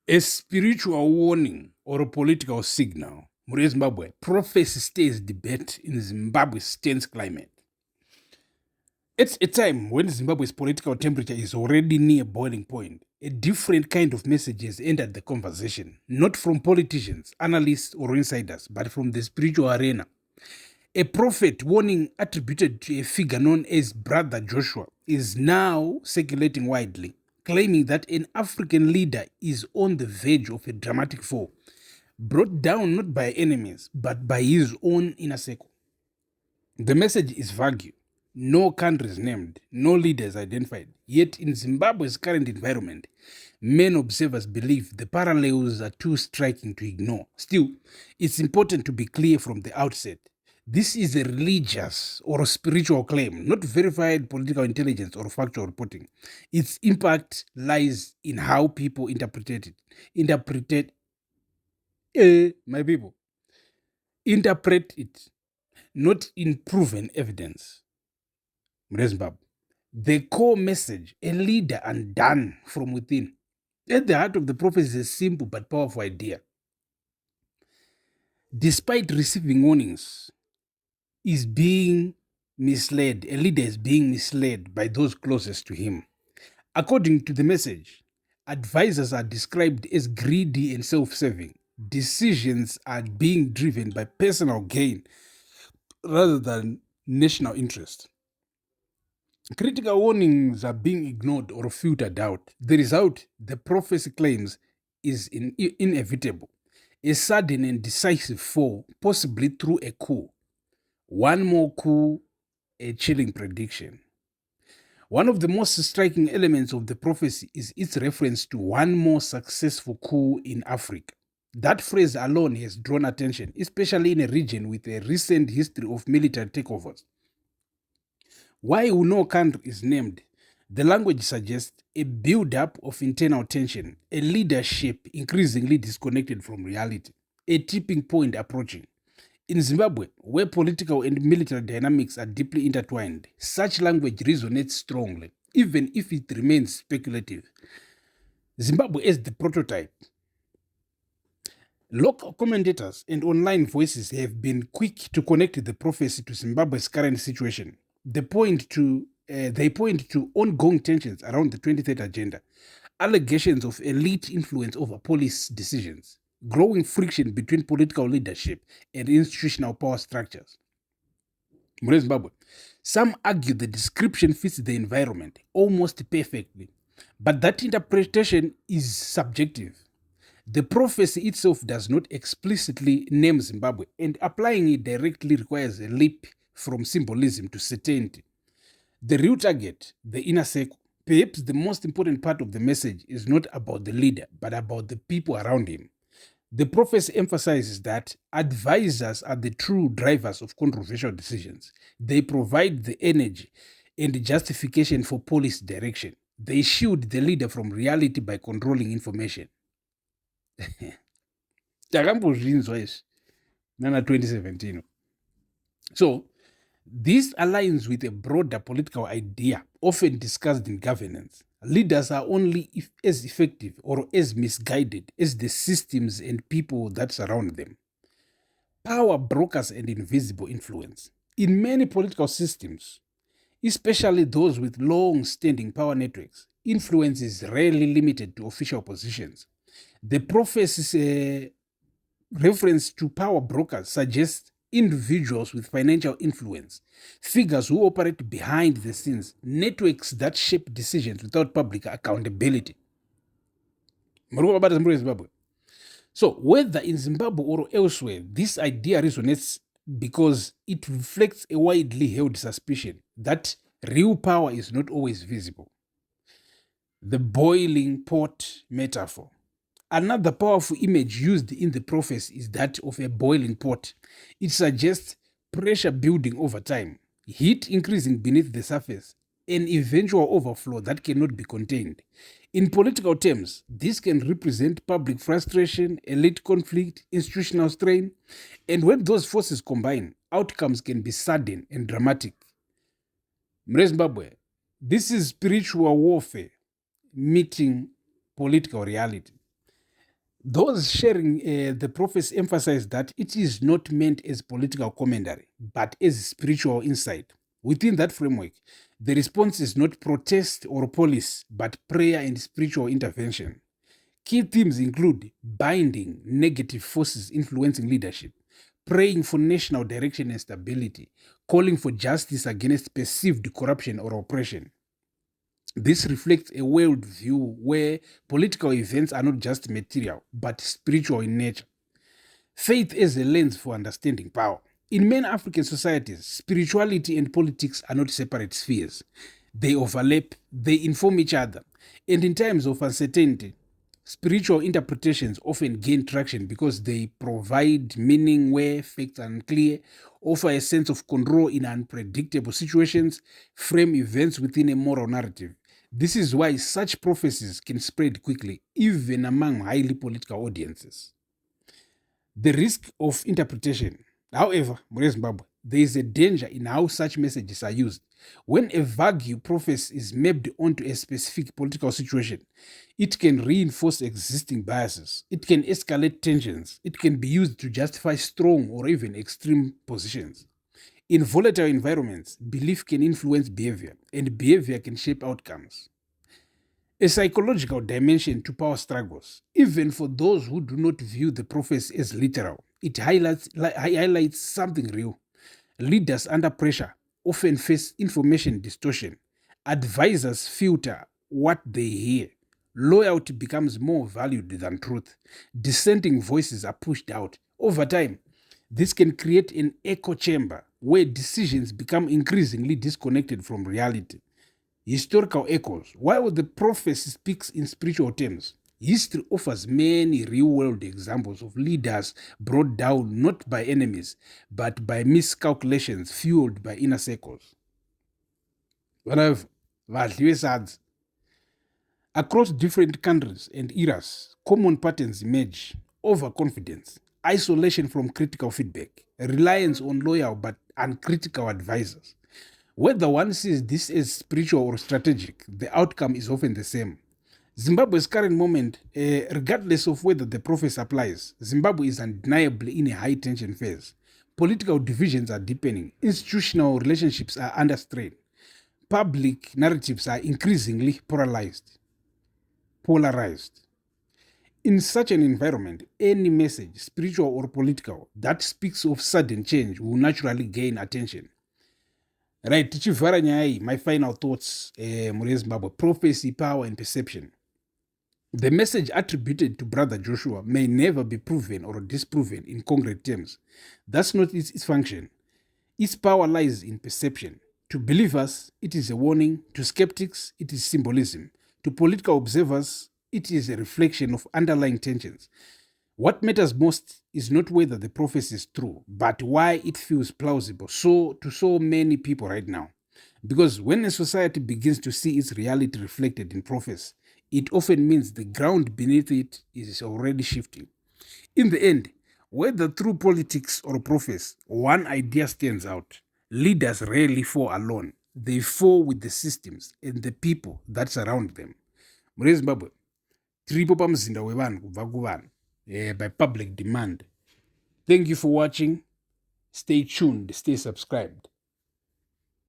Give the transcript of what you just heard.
A spiritual warning or a political signal. Muri Zimbabwe, prophecy stays debate in Zimbabwe's tense climate. It's a time when Zimbabwe's political temperature is already near boiling point. A different kind of message has entered the conversation, not from politicians, analysts, or insiders, but from the spiritual arena. A prophet warning attributed to a figure known as Brother Joshua is now circulating widely, claiming that an African leader is on the verge of a dramatic fall, brought down not by enemies, but by his own inner circle. The message is vague. No countries named, no leaders identified. Yet, in Zimbabwe's current environment, many observers believe the parallels are too striking to ignore. Still, it's important to be clear from the outset. This is a religious or a spiritual claim, not verified political intelligence or factual reporting. Its impact lies in how people interpret it. My people, interpret it, not in proven evidence. Zimbabwe. The core message, a leader undone from within. At the heart of the prophecy is a simple but powerful idea. Despite receiving warnings, is being misled. A leader is being misled by those closest to him. According to the message, advisors are described as greedy and self-serving. Decisions are being driven by personal gain rather than national interest. Critical warnings are being ignored or filtered out. The result, the prophecy claims, is inevitable. A sudden and decisive fall, possibly through a coup. One more coup, a chilling prediction. One of the most striking elements of the prophecy is its reference to one more successful coup in Africa. That phrase alone has drawn attention, especially in a region with a recent history of military takeovers. While no country is named, the language suggests a build-up of internal tension, a leadership increasingly disconnected from reality, a tipping point approaching. In Zimbabwe, where political and military dynamics are deeply intertwined, such language resonates strongly, even if it remains speculative. Zimbabwe is the prototype. Local commentators and online voices have been quick to connect the prophecy to Zimbabwe's current situation. They point to ongoing tensions around the 2030 agenda, allegations of elite influence over police decisions, growing friction between political leadership and institutional power structures. In Zimbabwe, some argue the description fits the environment almost perfectly, but that interpretation is subjective. The prophecy itself does not explicitly name Zimbabwe, and applying it directly requires a leap from symbolism to certainty. The real target, the inner circle, perhaps the most important part of the message, is not about the leader, but about the people around him. The prophecy emphasizes that advisors are the true drivers of controversial decisions. They provide the energy and justification for policy direction. They shield the leader from reality by controlling information. Takambozvinzwa izvi nana 2017. So, this aligns with a broader political idea often discussed in governance. Leaders are only as effective or as misguided as the systems and people that surround them. Power brokers and invisible influence. In many political systems, especially those with long-standing power networks, influence is rarely limited to official positions. The prophecy's reference to power brokers suggests individuals with financial influence, figures who operate behind the scenes, networks that shape decisions without public accountability. So, whether in Zimbabwe or elsewhere, this idea resonates because it reflects a widely held suspicion that real power is not always visible. The boiling pot metaphor. Another powerful image used in the prophecy is that of a boiling pot. It suggests pressure building over time, heat increasing beneath the surface, an eventual overflow that cannot be contained. In political terms, this can represent public frustration, elite conflict, institutional strain, and when those forces combine, outcomes can be sudden and dramatic. Zimbabwe, this is spiritual warfare meeting political reality. Those sharing the prophecy emphasize that it is not meant as political commentary, but as spiritual insight. Within that framework, the response is not protest or police, but prayer and spiritual intervention. Key themes include binding negative forces influencing leadership, praying for national direction and stability, calling for justice against perceived corruption or oppression. This reflects a worldview where political events are not just material, but spiritual in nature. Faith as a lens for understanding power. In many African societies, spirituality and politics are not separate spheres. They overlap, they inform each other. And in times of uncertainty, spiritual interpretations often gain traction because they provide meaning where facts are unclear, offer a sense of control in unpredictable situations, frame events within a moral narrative. This is why such prophecies can spread quickly, even among highly political audiences. The risk of interpretation. However, Zimbabwe, there is a danger in how such messages are used. When a vague prophecy is mapped onto a specific political situation, it can reinforce existing biases, it can escalate tensions, it can be used to justify strong or even extreme positions. In volatile environments, belief can influence behavior, and behavior can shape outcomes. A psychological dimension to power struggles. Even for those who do not view the prophecy as literal, it highlights something real. Leaders under pressure often face information distortion. Advisors filter what they hear. Loyalty becomes more valued than truth. Dissenting voices are pushed out. Over time, this can create an echo chamber where decisions become increasingly disconnected from reality. Historical echoes. While the prophecy speaks in spiritual terms, history offers many real world examples of leaders brought down not by enemies, but by miscalculations fueled by inner circles. Whatever. Across different countries and eras, common patterns emerge: overconfidence, isolation from critical feedback, reliance on loyal but uncritical advisors. Whether one sees this as spiritual or strategic, the outcome is often the same. Zimbabwe's current moment, regardless of whether the prophecy applies, Zimbabwe is undeniably in a high tension phase. Political divisions are deepening, institutional relationships are under strain, public narratives are increasingly polarized. In such an environment, any message, spiritual or political, that speaks of sudden change will naturally gain attention. Right, tichivhara nyaya iyi, my final thoughts muri Zimbabwe: prophecy, power and perception. The message attributed to Brother Joshua may never be proven or disproven in concrete terms. That's not its function. Its power lies in perception. To believers, it is a warning. To skeptics, it is symbolism. To political observers, it is a reflection of underlying tensions. What matters most is not whether the prophecy is true, but why it feels plausible to so many people right now. Because when a society begins to see its reality reflected in prophecy, it often means the ground beneath it is already shifting. In the end, whether through politics or prophecy, one idea stands out. Leaders rarely fall alone. They fall with the systems and the people that surround them. Muri Zimbabwe, tiripo pamuzinda wevanhu kubva kuvanhu, by public demand. Thank you for watching. Stay tuned, stay subscribed.